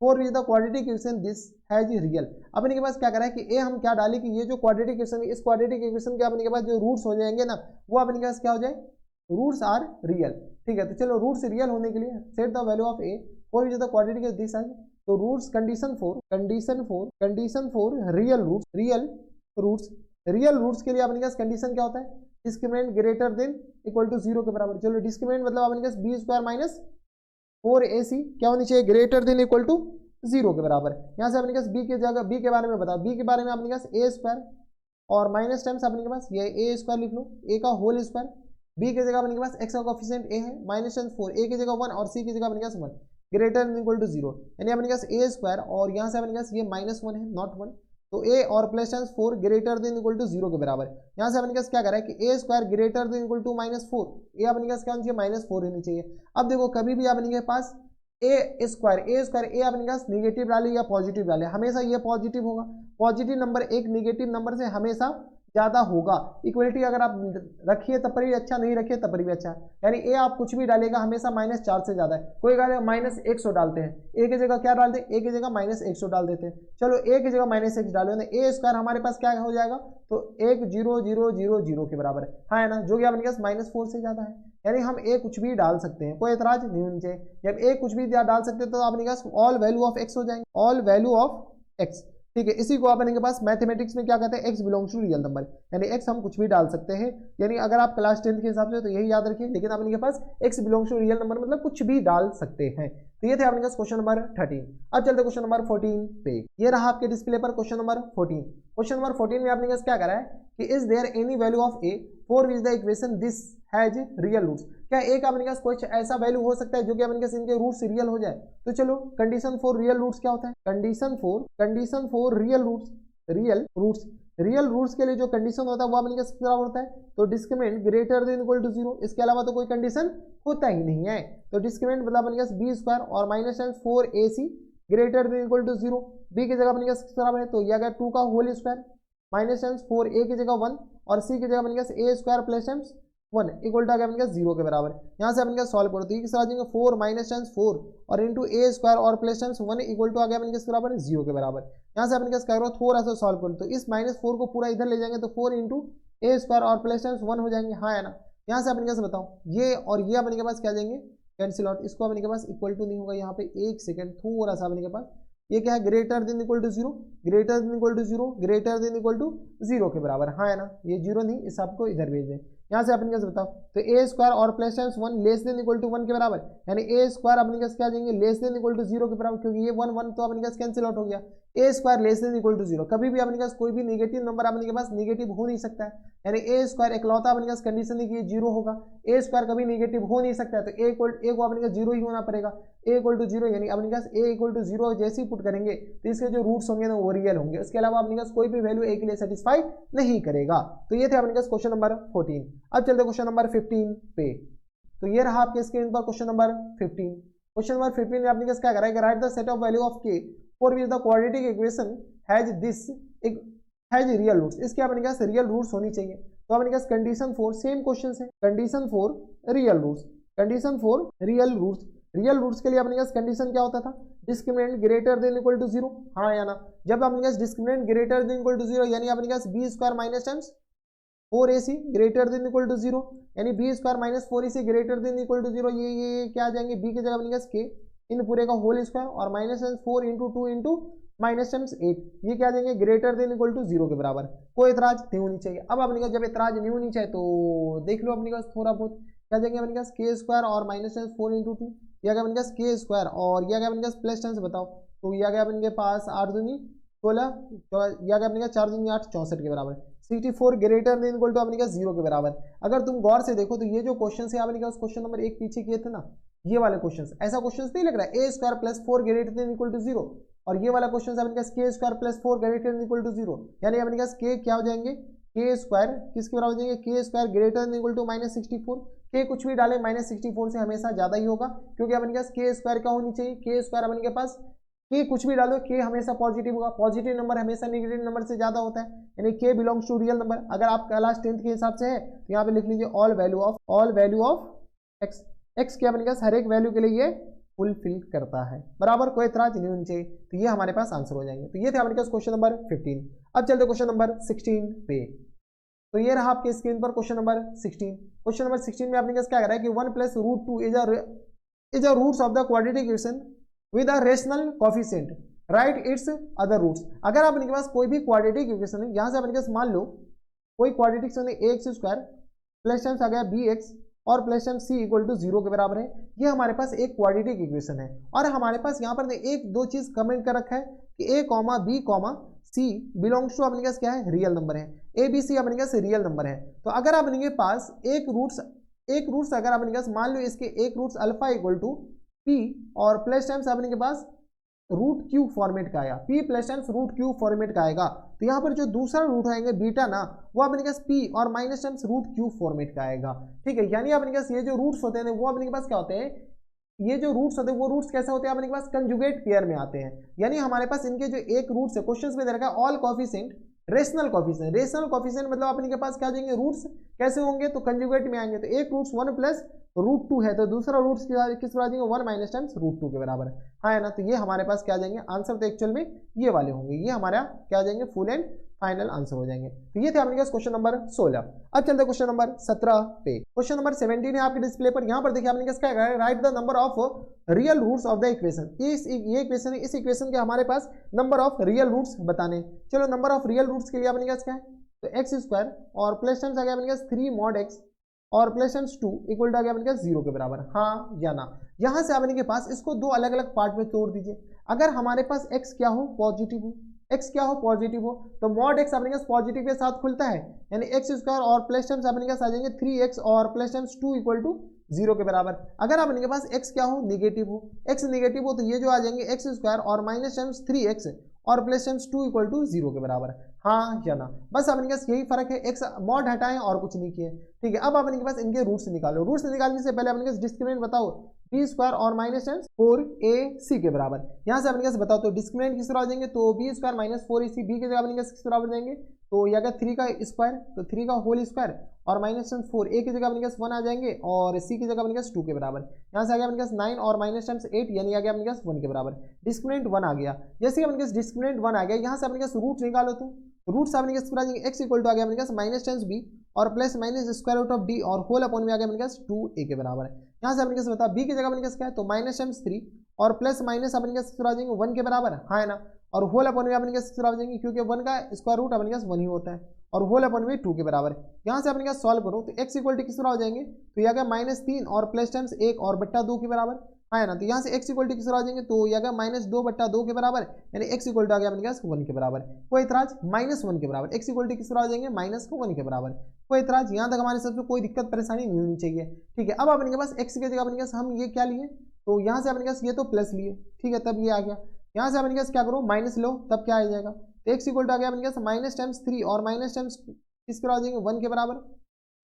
for which the quadratic equation this has real. अपने के पास क्या करा है कि ए हम क्या डालें कि ये जो क्वाड्रेटिक इक्वेशन है इस क्वाड्रेटिक इक्वेशन के अपने के पास जो रूट्स हो जाएंगे ना वो अपने के पास क्या हो जाए, रूट्स आर रियल। ठीक है, तो चलो रूट्स रियल होने के लिए set the value of a for which the quadratic is this has, तो roots condition for real roots के लिए अपने पास कंडीशन क्या होता है, discriminant greater than equal to 0 के बराबर। चलो डिस्क्रिमिनेंट मतलब अपने पास बी स्क्वायर माइनस 4ac क्या होनी चाहिए, ग्रेटर देन इक्वल टू 0 के बराबर। यहाँ से अपने पास बी की जगह बी के बारे में बताओ, बी के बारे में अपने पास ए स्क्वायर और माइनस टाइम्स अपने के पास ये ए स्क्वायर लिख लो, ए का होल स्क्वायर, बी की जगह अपने के पास एक्स का कोफिशिएंट ए है माइनस टाइम्स 4, ए की जगह 1 और सी की जगह अपने पास 1 ग्रेटर देन इक्वल टू 0, यानी अपने पास ए स्क्वायर और यहाँ से अपने पास ये -1 है नॉट 1, तो a और plus times 4 greater than equal to 0 के बराबर। यहाँ से अपने पास क्या करा है कि a square greater than equal to -4, ये अपने पास क्या होनी चाहिए, -4 होनी चाहिए। अब देखो कभी भी अपने के पास ए स्क्वायर ए अपने पास निगेटिव डाले या पॉजिटिव डाले, हमेशा ये पॉजिटिव होगा। पॉजिटिव नंबर एक निगेटिव नंबर से हमेशा ज़्यादा होगा। इक्वलिटी अगर आप रखिए तब पर भी अच्छा, नहीं रखिए तब पर भी अच्छा, यानी ए आप कुछ भी डालेगा हमेशा -4 से ज़्यादा है। कोई गाले -100 डालते हैं, ए की जगह क्या डालते हैं, ए की जगह -100 डाल देते हैं। चलो ए की जगह -1 डालो ना, ए स्क्वायर हमारे पास क्या हो जाएगा, तो 1,0,0,0,0 के बराबर है, हाँ है ना, जो कि अपने पास -4 से ज़्यादा है। यानी हम ए कुछ भी डाल सकते हैं, कोई एतराज नहीं होनी चाहिए। जब ए कुछ भी डाल सकते हैं तो अपने पास ऑल वैल्यू ऑफ एक्स हो जाएंगे, ऑल वैल्यू ऑफ एक्स। ठीक है, इसी को अपने के पास मैथमेटिक्स में क्या कहते हैं, x belongs to real number, यानी एक्स हम कुछ भी डाल सकते हैं। यानी अगर आप क्लास 10 के हिसाब से तो यही याद रखिए, लेकिन अपने के पास x belongs to real number मतलब कुछ भी डाल सकते हैं। तो ये थे अपने पास क्वेश्चन नंबर 13। अब चलते क्वेश्चन नंबर 14 पे, ये रहा आपके डिस्प्ले पर क्वेश्चन नंबर 14। क्वेश्चन नंबर 14 में आपने क्या करा है कि is there any value of a for which the equation this has real roots. क्या ए का अपने पास कुछ ऐसा वैल्यू हो सकता है जो कि अपने पास इनके रूट्स रियल हो जाए। तो चलो कंडीशन फॉर रियल रूट्स क्या होता है, कंडीशन फॉर रियल रूट्स के लिए जो कंडीशन होता है वो अपने पास बराबर होता है, तो discriminant greater than equal to 0, इसके अलावा तो कोई कंडीशन होता ही नहीं है। तो डिस्क्रिमिनेंट मतलब अपने पास बी स्क्वायर और -4ac greater than equal to 0, b की जगह अपने पास बराबर है तो यह गया 2 का होल स्क्वायर -4a की जगह 1 और सी की जगह अपने पास a square plus 1 equal to आ गया अपने पास 0 के बराबर। यहाँ से अपने पास सॉल्व करो तो ये किस तरह आ जाएंगे 4 माइनस टाइम्स 4 और इंटू ए स्क्वायर और प्लस टाइम्स 1 इक्वल टू आ गया अपने किस बराबर 0 के बराबर। यहाँ से अपने पास क्या करो थोड़ा सा सॉल्व करो तो इस -4 को पूरा इधर ले जाएंगे तो 4 इंटू ए स्क्वायर और प्लस टाइम्स 1 हो जाएंगे, हाँ है ना। यहाँ से अपने पास बताओ ये और ये अपने के पास क्या जाएंगे कैंसिल आउट, इसको अपने के पास इक्वल टू नहीं होगा यहाँ पे, एक सेकंड थोड़ा सा अपने के पास ये क्या है greater than equal to 0, greater than equal to 0, greater than equal to 0 के बराबर, हाँ है ना। ये 0 नहीं, इस आपको इधर भेज दें। यहाँ से अपने कैसे बताओ तो ए स्क्वायर और plus times 1 less than equal to 1 के बराबर, यानी ए स्क्वायर अपने कैसे क्या जाएंगे लेस देन इक्वल टू 0 के बराबर, क्योंकि ये 1 1 तो अपने कैसे कैंसिल आउट हो गया। A square less than equal to 0, कभी भी अपने पास कोई भी नेगेटिव नंबर अपने के पास नेगेटिव हो नहीं सकता है, यानी ए स्क्वायर इकलौता अपने पास कंडीशन है कि ये 0 होगा। ए स्क्वायर कभी नेगेटिव हो नहीं सकता है तो ए को अपने पास 0 ही होना पड़ेगा। ए इक्वल टू 0 यानी अपने पास ए इक्वल टू 0 जैसे ही पुट करेंगे तो इसके जो रूट्स होंगे ना वो रियल होंगे, उसके अलावा अपने पास कोई भी वैल्यू ए के लिए सेटिस्फाई नहीं करेगा। तो ये थे अपने पास क्वेश्चन नंबर 14। अब चलते क्वेश्चन नंबर 15 पे। तो ये रहा आपके स्क्रीन पर क्वेश्चन नंबर 15। क्वेश्चन नंबर 15 में आपने क्या करा है कि write the set of value of k for which the quadratic equation has this has real roots, इसके अपने पास रियल रूट्स होनी चाहिए। तो अपने पास कंडीशन फॉर सेम क्वेश्चन है, condition for real roots, condition for real roots. Real roots के लिए अपने पास कंडीशन क्या होता था discriminant greater than equal to 0, हाँ या ना। जब अपने पास discriminant greater than equal to 0 यानी अपने पास b square minus times 4ac greater than equal to 0, यानी b square minus 4ac greater than equal to 0, ये क्या आ जाएंगे बी की जगह अपने पास के इन पूरे का होल स्क्वायर और minus 4 into 2 into minus times 8, ये क्या आ जाएंगे ग्रेटर देन इक्वल टू 0 के बराबर। कोई इतराज नहीं होनी चाहिए। अब अपने पास जब इतराज नहीं होनी चाहिए तो देख लो अपने पास थोड़ा बहुत क्या जाएंगे अपने पास के स्क्वायर और माइनस टाइम्स 4 इंटू 2, यह गया अपने पास के स्क्वायर और यह गया अपने पास प्लस टाइम्स बताओ तो यह गया अपने पास 8 दूनी 16, यह गया अपने पास 4 दूनी 8 64 के बराबर। 64 ग्रेटर देन इक्वल टू अपने पास 0 के बराबर। अगर तुम गौर से देखो तो ये जो क्वेश्चन है अपने पास क्वेश्चन नंबर 1 पीछे किए थे ना, ये वाले क्वेश्चन ऐसा क्वेश्चन नहीं लग रहा है a square plus 4 greater than equal to 0, और ये वाला क्वेश्चन अपने पास k square plus 4 greater than equal to 0, यानी अपने पास के क्या हो जाएंगे के स्क्वायर किसके बराबर हो जाएंगे k square greater than equal to -64। के कुछ भी डाले -64 से हमेशा ज्यादा ही होगा, क्योंकि अपने पास के स्क्वायर क्या होनी चाहिए के स्क्वायर अपने के पास के कुछ भी डालो के हमेशा पॉजिटिव होगा, पॉजिटिव नंबर हमेशा नेगेटिव नंबर से ज्यादा होता है, यानी के बिलोंग्स टू रियल नंबर। अगर आप क्लास 10th के हिसाब से है तो यहाँ पे लिख लीजिए all value of x, x के अपने पास हर एक वैल्यू के लिए ये फुलफिल करता है, बराबर कोई इतराज नहीं होनी चाहिए। तो ये हमारे पास आंसर हो जाएंगे। तो ये थे अपने पास क्वेश्चन नंबर 15। अब चलते क्वेश्चन नंबर 16 पे। तो ये रहा आपके स्क्रीन पर क्वेश्चन नंबर 16। क्वेश्चन नंबर 16 में आपने क्या करा है कि 1 + √2 is a roots of the quadratic equation with a rational coefficient, write its other roots. अगर आपके पास कोई भी क्वाड्रेटिक इक्वेशन है, यहाँ से अपने पास मान लो कोई क्वाड्रेटिक इक्वेशन है ax स्क्वायर प्लस टाइम्स आ गया bx और plus times c equal to 0 के बराबर है, ये हमारे पास एक क्वाड्रेटिक इक्वेशन है। और हमारे पास यहाँ पर एक दो चीज कमेंट कर रखा है कि a, b, c belongs to अपने पास क्या है रियल नंबर है, a b c अपने पास रियल नंबर है। तो अगर अपने पास एक रूट्स अगर अपने पास मान लो इसके एक roots alpha equal to p और प्लस टाइम्स अपने के पास रूट क्यूब फॉर्मेट का आया, p plus times root cube format का आएगा, तो यहाँ पर जो दूसरा रूट आएंगे बीटा ना वो अपने पास p और minus times root cube format का आएगा, ठीक है। यानी अपने पास ये जो रूट्स होते हैं वो अपने के पास क्या होते हैं, ये जो रूट्स होते हैं वो रूट्स कैसे होते हैं अपने के पास कंजुगेट पेयर में आते हैं। यानी हमारे पास इनके जो एक रूट्स है क्वेश्चंस में दे रखा है all coefficient rational coefficient, rational coefficient मतलब अपने के पास क्या जाएंगे रूट्स कैसे होंगे तो कंजुगेट में आएंगे। तो एक रूट्स 1 + √2 है तो दूसरा रूट्स किस पर आ जाएंगे 1 माइनस टाइम्स √2 के बराबर, हाँ है ना। तो ये हमारे पास क्या जाएंगे आंसर तो एक्चुअल में ये वाले होंगे, ये हमारा क्या जाएंगे फुल एंड फाइनल आंसर हो जाएंगे। तो ये थे अपने पास क्वेश्चन नंबर 16। अब चलते क्वेश्चन नंबर 17 पे। क्वेश्चन नंबर 17 है आपके डिस्प्ले पर, यहाँ पर देखिए आपने क्या है write the number of real roots of the equation. ये इक्वेशन है, इस इक्वेशन के हमारे पास नंबर ऑफ रियल रूट्स बताने। चलो नंबर ऑफ रियल रूट्स के लिए अपने पास क्या है तो एक्स स्क्वायर और प्लस टाइम्स आ गया अपने पास 3 mod x और प्लस टाइम्स 2 इक्वल टू आ गया अपने पास 0 के बराबर, हाँ या ना। यहाँ से अपने के पास इसको दो अलग अलग पार्ट में तोड़ दीजिए। अगर हमारे पास x क्या हो पॉजिटिव हो, x क्या हो पॉजिटिव हो तो mod x अपने पास पॉजिटिव के साथ खुलता है, यानी एक्स स्क्वायर और प्लस टाइम्स अपने पास आ जाएंगे 3x और प्लस टाइम्स 2 इक्वल टू 0 के बराबर। अगर अपने के पास x क्या हो नेगेटिव हो, x नेगेटिव हो तो ये जो आ जाएंगे एक्स स्क्वायर और माइनस टाइम्स 3x और प्लस टाइम्स 2 इक्वल टू 0 के बराबर, हाँ या ना। बस अपने पास यही फर्क है, x मॉड हटाएं और कुछ नहीं किए, ठीक है। अब अपने के पास इनके रूट्स निकालो। रूट्स निकालने से पहले अपने पास डिस्क्रिमिनेंट बताओ, बी स्क्वायर और माइनस टाइम्स 4ac के बराबर। यहाँ से अपने कैसे बताओ तो डिस्क्रिमिनेंट किस तरह हो जाएंगे, तो B square minus 4ac, B की जगह अपने किस बराबर जाएंगे, तो यह अगर 3 का स्क्वायर तो 3 का होल स्क्वायर और माइनस टाइम्स 4, ए की जगह अपने 1 आ जाएंगे और सी की जगह अपने 2 के बराबर। यहाँ से आ गया अपने 9 और माइनस टाइम्स 8 यानी आ गया अपने 1 के बराबर। डिस्क्रिमिनेंट 1 आ गया। जैसे अपने डिस्क्रिमिनेंट 1 आ गया, यहाँ से अपने रूट निकालो तो रूट से अपने आ जाएंगे एक्स इक्वल टू आ गया अपने माइनस टाइम्स बी और plus minus square root of d और होल अपॉन में आ गया अपने 2a के बराबर है। यहाँ से अपने बता बी की जगह अपने क्या है, तो माइनस टाइम्स 3 और प्लस माइनस अपने आ जाएंगे 1 के बराबर, हाँ है ना, और होल अपॉन में अपने आ जाएंगे क्योंकि 1 का स्क्वायर रूट अपने 1 ही होता है और होल अपॉन में 2 के बराबर। यहाँ से अपने सॉल्व करो तो एक्स इक्वल टू किस तरह हो जाएंगे, तो यह गया माइनस 3 और प्लस टाइम्स 1 और बट्टा 2 के बराबर, हाँ है ना। तो यहाँ से x इक्वल टू किस तरह आ जाएंगे, तो यह गया माइनस 2 बट्टा 2 के बराबर यानी x इक्वल टू आ गया अपने पास 1 के बराबर। कोई इतराज, माइनस 1 के बराबर, x इक्वल टू किस तरह आ जाएंगे, माइनस 1 के बराबर। कोई इतराज, यहाँ तक हमारे सबसे कोई दिक्कत परेशानी नहीं होनी चाहिए, ठीक है। अब अपने के पास x की जगह अपने पास हम ये क्या लिए, तो यहाँ से अपने पास ये तो प्लस लिए, ठीक है, तब ये आ गया। यहाँ से अपने पास क्या करो, माइनस लो, तब क्या आ जाएगा, तो x इक्वल टू आ गया अपने पास माइनस टाइम्स 3 और माइनस टाइम्स किस तरह आ जाएंगे 1 के बराबर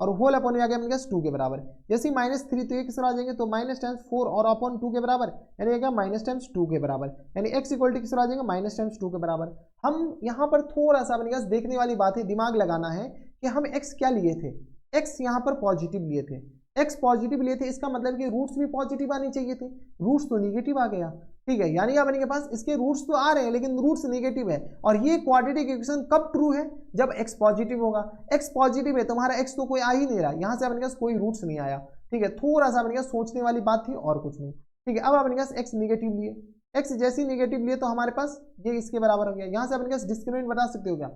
और होल अपॉन में आ गया अपने पास 2 के बराबर। जैसे ही माइनस 3 तो ये किस तरह आ जाएंगे, तो माइनस टाइम्स 4 और अपॉन 2 के बराबर यानी क्या माइनस टाइम्स 2 के बराबर यानी x इक्वल टू किस तरह आ जाएंगे, माइनस टाइम्स 2 के बराबर। हम यहाँ पर थोड़ा सा अपने पास देखने वाली बात है, दिमाग लगाना है कि हम x क्या लिए थे, x यहाँ पर पॉजिटिव लिए थे, x पॉजिटिव लिए थे, इसका मतलब कि रूट्स भी पॉजिटिव आने चाहिए थे, रूट्स तो निगेटिव आ गया, ठीक है। यानी अपने के पास इसके रूट्स तो आ रहे हैं लेकिन रूट्स नेगेटिव है और ये क्वाड्रेटिक इक्वेशन कब ट्रू है, जब x पॉजिटिव होगा। x पॉजिटिव है, तुम्हारा x तो कोई आ ही नहीं रहा, यहाँ से अपने पास कोई रूट्स नहीं आया, ठीक है। थोड़ा सा अपने पास सोचने वाली बात थी और कुछ नहीं, ठीक है। अब अपने पास x निगेटिव लिए, x जैसे निगेटिव लिए तो हमारे पास ये इसके बराबर हो गया। यहाँ से अपने पास डिस्क्रिमिनेंट बता सकते हो क्या,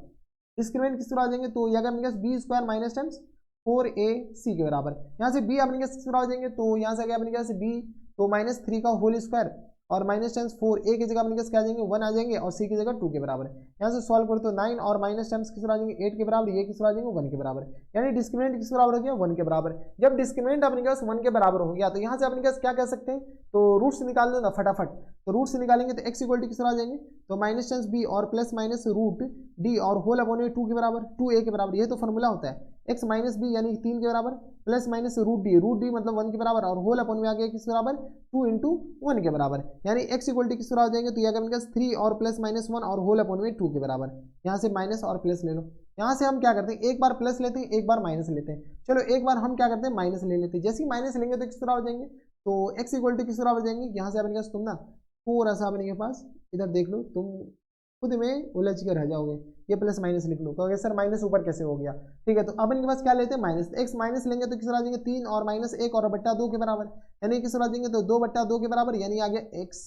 डिस्क्रिमिनेंट किस तरह आ जाएंगे, तो यह अपने पास b square minus times 4ac के बराबर। यहाँ से b अपने किस तरह आ जाएंगे, तो यहाँ से आ गया अपने पास b तो माइनस 3 का होल स्क्वायर और माइनस टाइम्स 4, a की जगह अपने क्या आ जाएंगे 1 आ जाएंगे और c की जगह 2 के बराबर। यहाँ से सॉल्व करो तो 9 और माइनस टाइम्स किस तरह आ जाएंगे 8 के बराबर, ये किस तरह आ जाएंगे 1 के बराबर, यानी डिस्क्रिमिनेंट किस बराबर हो गया 1 के बराबर। जब डिस्क्रिमिनेंट अपने पास 1 के बराबर हो गया तो यहाँ से अपने पास क्या कह सकते हैं, तो रूट्स निकाल दो ना फटाफट, तो रूट्स निकालेंगे तो x इक्वल टू किस तरह आ जाएंगे, तो माइनस टाइम्स b और प्लस माइनस रूट d और होल अपॉन में 2 के बराबर 2a के बराबर, ये तो फॉर्मूला होता है, x माइनस बी यानी 3 के बराबर प्लस माइनस रूट डी मतलब 1 के बराबर और होल अपॉन में आ गया किस बराबर 2 इंटू 1 के बराबर, यानी x इक्वल टू किस तरह आ जाएंगे, तो यह अपने 3 और प्लस माइनस 1 और होल अपॉन में 2 के बराबर। यहाँ से माइनस और प्लस ले लो, यहाँ से हम क्या करते हैं एक बार प्लस लेते हैं एक बार माइनस लेते हैं, चलो एक बार हम क्या करते हैं माइनस ले लेते हैं। जैसे ही माइनस लेंगे तो किस तरह हो जाएंगे, तो x इक्वल टू किस तरह हो जाएंगे, यहाँ से अपने पास तुम ना थोड़ा सा अपने के पास इधर देख लो, तुम खुद में उलझ के रह जाओगे, ये प्लस माइनस लिख लो, कहोगे सर माइनस ऊपर कैसे हो गया, ठीक है। तो अब इनके पास क्या लेते हैं माइनस, x माइनस लेंगे तो किस तरह आ जाएंगे 3 और माइनस 1 और बट्टा 2 के बराबर, यानी किस तरह आ जाएंगे तो 2 बट्टा 2 के बराबर, यानी आ गया x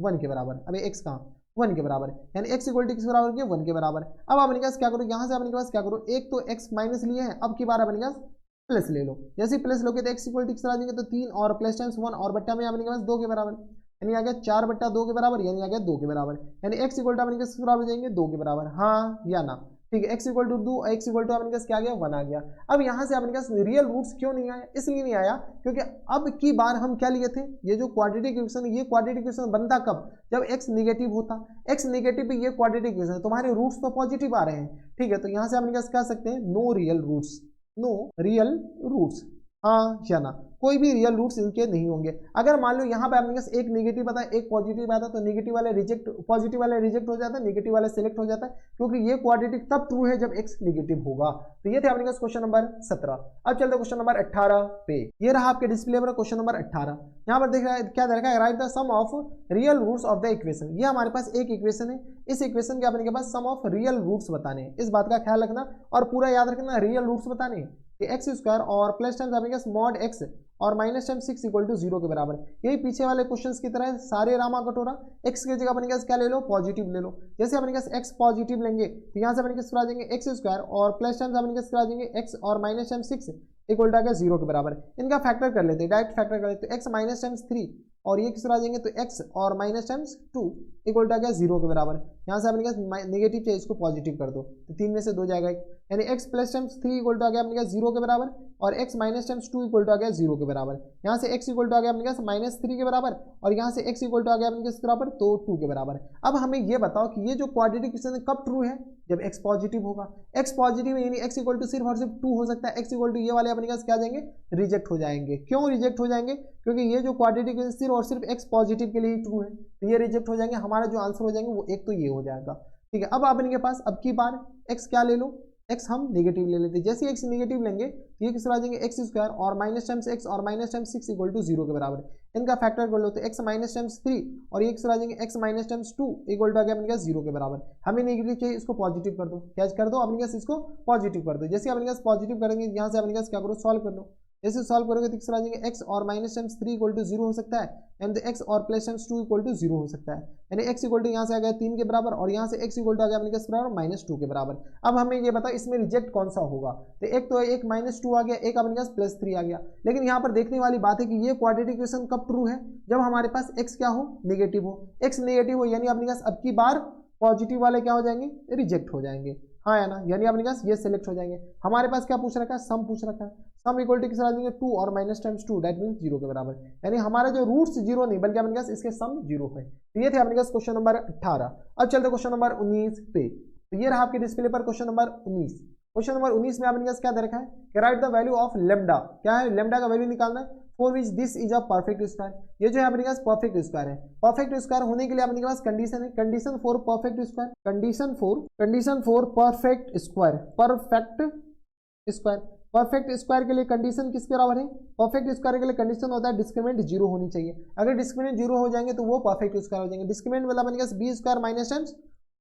1 के बराबर। अभी x कहाँ 1 के बराबर, यानी x इक्वल टू किस बराबर किया 1 के बराबर। अब अपने पास क्या करो, यहाँ से अपने पास क्या करो, एक तो x माइनस लिए हैं, अब की बार अपने पास प्लस ले लो, जैसे प्लस लोगे तो x इक्वल टू किस तरह आ जाएंगे, तो 3 और प्लस टाइम्स 1 और बट्टा में अपने पास 2 के बराबर, यानी आ गया 4 बट्टा 2 के बराबर, यानी आ गया 2 के बराबर, यानी x इक्वल टू अपने किस बराबर जाएंगे 2 के बराबर, हाँ या ना, ठीक है। x equal to 2, x equal to अपने पास क्या आ गया 1 आ गया। अब यहाँ से अपने पास रियल रूट्स क्यों नहीं आया, इसलिए नहीं आया क्योंकि अब की बार हम क्या लिए थे, ये जो क्वाड्रेटिक इक्वेशन, ये क्वाड्रेटिक इक्वेशन बनता कब, जब x निगेटिव होता, x निगेटिव पे ये क्वाड्रेटिक इक्वेशन, तुम्हारे रूट्स तो पॉजिटिव आ रहे हैं, ठीक है। तो यहाँ से अपने पास कह सकते हैं no real roots, no real roots, हाँ या ना, कोई भी रियल रूट्स इनके नहीं होंगे। अगर मान लो यहाँ पे आपने पास एक नेगेटिव आता है एक पॉजिटिव आता है तो नेगेटिव वाले रिजेक्ट, पॉजिटिव वाले रिजेक्ट हो जाता है, नेगेटिव वाला सिलेक्ट हो जाता है, क्योंकि ये क्वाड्रेटिक तब ट्रू है जब x नेगेटिव होगा। तो ये थे आपके पास क्वेश्चन नंबर 17। अब चलते क्वेश्चन नंबर 18 पे, ये रहा आपके डिस्प्ले पर क्वेश्चन नंबर 18। यहाँ पर देख रहा है क्या दे रखा है, write the sum of real roots of the equation. ये हमारे पास एक इक्वेशन है, इस इक्वेशन के अपने के पास सम ऑफ रियल रूट्स बताने हैं, इस बात का ख्याल रखना और पूरा याद रखना, रियल रूट्स बताने हैं कि एक्स स्क्वायर और प्लस टाइम्स अपने पास मॉड एक्स और माइनस टाइम 6 इक्वल टू 0 के बराबर। यही पीछे वाले क्वेश्चंस की तरह सारे रामा कटोरा, x की जगह अपने पास क्या ले लो पॉजिटिव ले लो। जैसे अपने पास x पॉजिटिव लेंगे तो यहाँ से अपने पास आ जाएंगे एक्स स्क्वायर और प्लस टाइम्स अपने पास आ जाएंगे x और माइनस टाइम 6 इक्वल टू 0 के बराबर। इनका फैक्टर कर लेते हैं, डायरेक्ट फैक्टर कर लेते हैं, x माइनस टाइम्स 3 और ये किस आ जाएंगे तो x और माइनस टाइम्स 2 इक्वल टू 0 के बराबर। यहाँ से अपने पास नेगेटिव चाहिए, इसको पॉजिटिव कर दो तो 3 में से 2 जाएगा, यानी x plus times 3 equal to आ गया अपने पास 0 के बराबर। और x minus times 2 equal to आ गया 0 के बराबर। यहाँ से x इक्वल टू आ गया अपने पास -3 के बराबर और यहाँ से x इक्वल टू आ गया अपने पास बराबर तो 2 के बराबर। अब हमें ये बताओ कि ये जो क्वाड्रेटिक इक्वेशन है कब ट्रू है, जब x पॉजिटिव होगा। x पॉजिटिव यानी x इक्वल टू सिर्फ और सिर्फ 2 हो सकता है, x इक्वल टू ये वाले अपने पास क्या जाएंगे, रिजेक्ट हो जाएंगे। क्यों रिजेक्ट हो जाएंगे, क्योंकि ये जो क्वाड्रेटिक इक्वेशन सिर्फ और सिर्फ x पॉजिटिव के लिए ही ट्रू है, तो ये रिजेक्ट हो जाएंगे। हमारा जो आंसर हो जाएंगे वो एक तो ये हो जाएगा। ठीक है, अब अपने पास अब की बार x क्या ले लो, x हम नेगेटिव ले लेते हैं। जैसे x नेगेटिव लेंगे तो ये किस तरह आ जाएंगे x स्क्वायर और माइनस टाइम्स x और माइनस टाइम्स 6 इक्वल टू 0 के बराबर। इनका फैक्टर कर लो तो x माइनस टाइम्स 3 और ये किस तरह आ जाएंगे x minus times 2 equal to आ गया अपने पास 0 के बराबर। हमें नेगेटिव चाहिए, इसको पॉजिटिव कर दो। क्या कर दो अपने पास, इसको पॉजिटिव कर दो। जैसे अपने पास पॉजिटिव करेंगे यहाँ से अपने पास क्या करो, सॉल्व कर लो। जैसे सॉल्व करोगे तो किस तरह आ जाएंगे x और माइनस टाइम्स 3 इक्वल टू 0 हो सकता है एंड x और प्लस टाइम्स 2 इक्वल टू 0 हो सकता है। यानी x इक्वल टू यहाँ से आ गया 3 के बराबर और यहाँ से x इक्वल टू आ गया अपने पास बराबर -2 के बराबर। अब हमें ये बताओ इसमें रिजेक्ट कौन सा होगा, तो एक तो एक -2 आ गया, एक अपने पास +3 आ गया। लेकिन यहाँ पर देखने वाली बात है कि ये क्वाड्रेटिक इक्वेशन कब ट्रू है, जब हमारे पास x क्या हो, नेगेटिव हो। x नेगेटिव हो यानी अपने पास अब की बार पॉजिटिव वाले क्या हो जाएंगे, रिजेक्ट हो जाएंगे। हाँ है ना, यानी अपने पास ये सिलेक्ट हो जाएंगे। हमारे पास क्या पूछ रखा है, सम पूछ रखा है। सम इक्वल टू किस आ जाएंगे 2 और माइनस टाइम्स 2 दैट मींस 0 के बराबर। यानी हमारा जो रूट्स 0 नहीं बल्कि अपने पास इसके सम 0 है। तो ये थे अपने पास क्वेश्चन नंबर 18। अब चलते क्वेश्चन नंबर 19 पे। तो ये रहा आपके डिस्प्ले पर क्वेश्चन नंबर 19। क्वेश्चन नंबर 19 में अपने पास क्या दे रखा है कि write the value of lambda. क्या है, लेम्डा का वैल्यू निकालना है for which this is a perfect square. ये जो है अपने पास परफेक्ट स्क्वायर है। परफेक्ट स्क्वायर होने के लिए अपने पास कंडीशन है, condition for perfect square, condition for perfect square, perfect square. Perfect square के लिए कंडीशन किसके बराबर है, परफेक्ट स्क्वायर के लिए कंडीशन होता है डिस्क्रिमिनेंट 0 होनी चाहिए। अगर डिस्क्रिमिनेंट 0 हो जाएंगे तो वो परफेक्ट स्क्वायर हो जाएंगे। डिस्क्रिमिनेंट वाला अपने पास b square minus times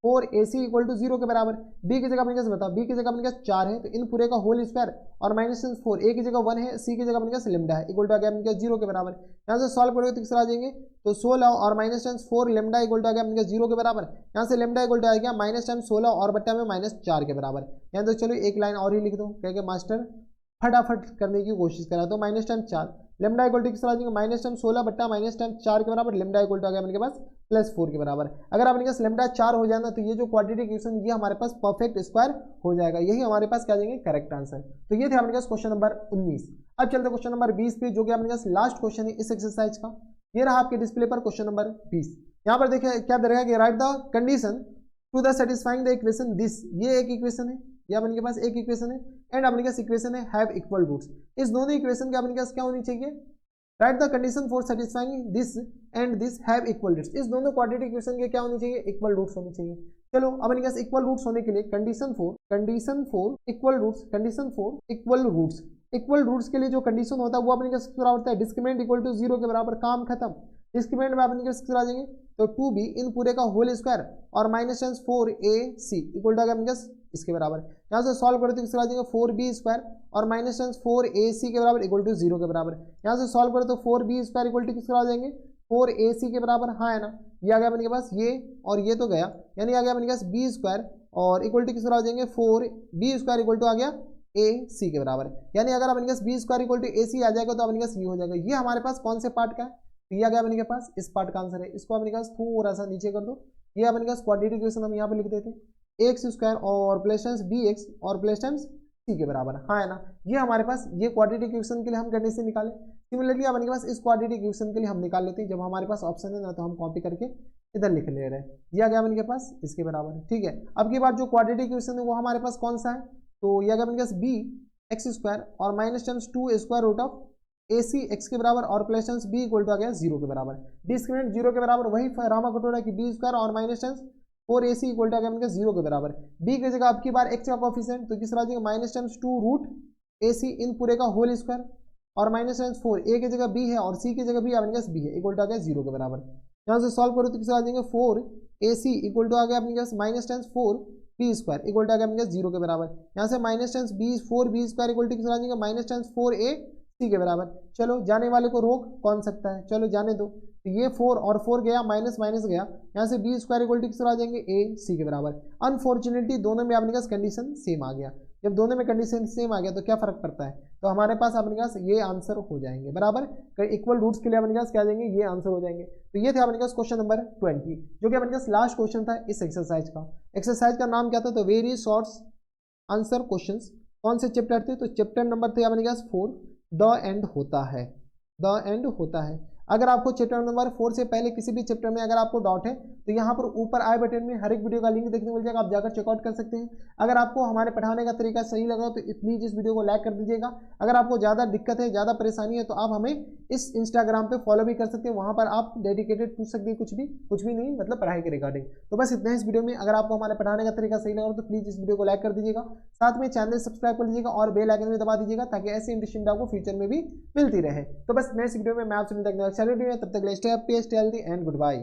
4ac equal to 0 के बराबर। b की जगह अपने पास बताओ, b की जगह अपने पास 4 है तो इन पूरे का होल स्क्वायर और माइनस 4, a की जगह 1 है, c की जगह अपने पास लेम्डा है इक्वल टू आ गया अपने पास 0 के बराबर। यहाँ से सॉल्व करोगे तो किस तरह आ जाएंगे, तो 16 और माइनस 4 लेम्डा इक्वल टू आ गया अपने पास 0 के बराबर। यहाँ से लेम्डा इक्वल टू आ गया माइनस 16 और बट्टा में -4 के बराबर। यहाँ तो चलो एक लाइन और ही लिख दो, कह के मास्टर फटाफट करने की कोशिश करा। तो -4 लेम्डा इक्वल टू किस तरह आ जाएंगे -16 बट्टा -4 के बराबर। लेम्डा इक्वल टू आ गया अपने पास +4 के बराबर। अगर अपने पास लेम्डा 4 हो जाना तो ये जो क्वाड्रेटिक इक्वेशन ये हमारे पास परफेक्ट स्क्वायर हो जाएगा। यही हमारे पास क्या जाएंगे करेक्ट आंसर। तो ये थे अपने पास क्वेश्चन नंबर 19। अब चलते क्वेश्चन नंबर 20 पे, जो कि अपने पास लास्ट क्वेश्चन है इस एक्सरसाइज का। ये रहा आपके डिस्प्ले पर क्वेश्चन नंबर 20। यहाँ पर देखिए क्या दे रहा है कि write the condition to the satisfying the equation this. ये एक इक्वेशन है, ये अपने पास एक इक्वेशन है एंड अपने पास इक्वेशन है हैव इक्वल रूट्स। इस दोनों इक्वेशन के अपने पास क्या होनी चाहिए, write the condition for satisfying this and this have equal roots. इस दोनों क्वाड्रेटिक इक्वेशन के क्या होनी चाहिए, इक्वल रूट्स होनी चाहिए। चलो अपने पास इक्वल रूट्स होने के लिए condition for equal roots, equal roots के लिए जो कंडीशन होता है वो अपने पास पूरा होता है डिस्क्रिमिनेंट इक्वल टू 0 के बराबर। काम खत्म। डिस्क्रिमिनेंट में अपने पास आ जाएंगे तो 2b इन पूरे का होल स्क्वायर और -4ac इक्वल टू आ गया अपने पास इसके बराबर। यहाँ से सॉल्व करो तो किस आ जाएगा 4b स्क्वायर और -4ac के बराबर इक्वल टू 0 के बराबर। यहाँ से सॉल्व करो तो 4b स्क्वायर इक्वल टू किस आ जाएंगे 4ac के बराबर। हाँ है ना, ये आ गया अपने पास ये और ये तो गया, यानी आ गया अपने पास b स्क्वायर और इक्वल टू किस आ जाएंगे 4b स्क्वायर इक्वल टू आ गया ac के बराबर। यानी अगर अपने पास b square equal to ac आ जाएगा तो अपने पास ये हो जाएगा। ये हमारे पास कौन से पार्ट का है, तो ये आ गया अपने पास इस पार्ट का आंसर है। इसको अपने पास थोड़ा सा नीचे कर दो। ये अपने पास क्वाड्रेटिक इक्वेशन हम यहाँ पे लिख देते हैं एक्स स्क्वायर और प्लस टाइम्स bx और प्लस टाइम्स c के बराबर। हाँ है ना, ये हमारे पास ये क्वाड्रेटिक इक्वेशन के लिए हम कंडीशन निकाले। सिमिलरली अपने पास इस क्वाड्रेटिक इक्वेशन के लिए हम निकाल लेते हैं। जब हमारे पास ऑप्शन है ना तो हम कॉपी करके इधर लिख ले रहे हैं। ये आ गया अपने पास इसके बराबर। ठीक है, अब की बात जो क्वाड्रेटिक इक्वेशन है वो हमारे पास कौन सा है, तो ये आ गया अपने पास b एक्स स्क्वायर और minus times 2 square root of ac x के बराबर और plus times b equal to आ गया 0 के बराबर। डिस्क्रिमिनेंट 0 के बराबर, वही रामा कटोरा की b स्क्वायर और minus times 4ac equal to आ गया 0 के बराबर। b की जगह अब की बार x का कोफिशिएंट तो किस आ जाएगा माइनस टाइम्स 2 रूट ac इन पूरे का होल स्क्वायर और माइनस टाइम्स 4 a की जगह b है और c की जगह भी अपने पास b है इक्वल टू आ गया 0 के बराबर। यहाँ से सॉल्व करो तो किस आ जाएंगे 4ac इक्वल टू आ गया अपने पास minus times 4b square equal to आ गया अपने पास 0 के बराबर। यहाँ से minus times 4b square equal to किस आ जाएगा माइनस टाइम्स 4ac के बराबर। चलो जाने वाले को रोक कौन सकता है, चलो जाने दो। तो ये 4 और 4 गया, माइनस माइनस गया, यहाँ से b स्क्वायर इक्वल टू किस आ जाएंगे ac के बराबर। अनफॉर्चुनेटली दोनों में अपने पास कंडीशन सेम आ गया। जब दोनों में कंडीशन सेम आ गया तो क्या फर्क पड़ता है, तो हमारे पास अपने पास ये आंसर हो जाएंगे बराबर। इक्वल रूट्स के लिए अपने पास क्या देंगे, ये आंसर हो जाएंगे। तो ये थे अपने पास क्वेश्चन नंबर 20, जो कि अपने पास लास्ट क्वेश्चन था इस एक्सरसाइज का। एक्सरसाइज का नाम क्या था, तो वेरी शॉर्ट्स आंसर क्वेश्चंस कौन से चैप्टर थे? तो चैप्टर नंबर थे अपने पास 4, द एंड होता है, द एंड होता है। अगर आपको चैप्टर नंबर 4 से पहले किसी भी चैप्टर में अगर आपको डाउट है तो यहाँ पर ऊपर आई बटन में हर एक वीडियो का लिंक देखने को मिल जाएगा, आप जाकर चेकआउट कर सकते हैं। अगर आपको हमारे पढ़ाने का तरीका सही लगा तो प्लीज इस वीडियो को लाइक कर दीजिएगा। अगर आपको ज़्यादा दिक्कत है, ज़्यादा परेशानी है तो आप हमें इस इंस्टाग्राम पे फॉलो भी कर सकते हैं, वहाँ पर आप डेडिकेटेड पूछ सकते हैं कुछ भी नहीं, मतलब पढ़ाई के रिगार्डिंग। तो बस इतना ही इस वीडियो में। अगर आपको हमारे पढ़ाने का तरीका सही लगा तो प्लीज़ इस वीडियो को लाइक कर दीजिएगा, साथ में चैनल सब्सक्राइब कर लीजिएगा और बेल आइकन भी दबा दीजिएगा ताकि ऐसी इंटरेस्टिंग आपको फ्यूचर में भी मिलती रहे। तो बस नेक्स्ट वीडियो में मैं आपसे मिलता हूं, चलिए तब तक stay happy, stay healthy and good bye.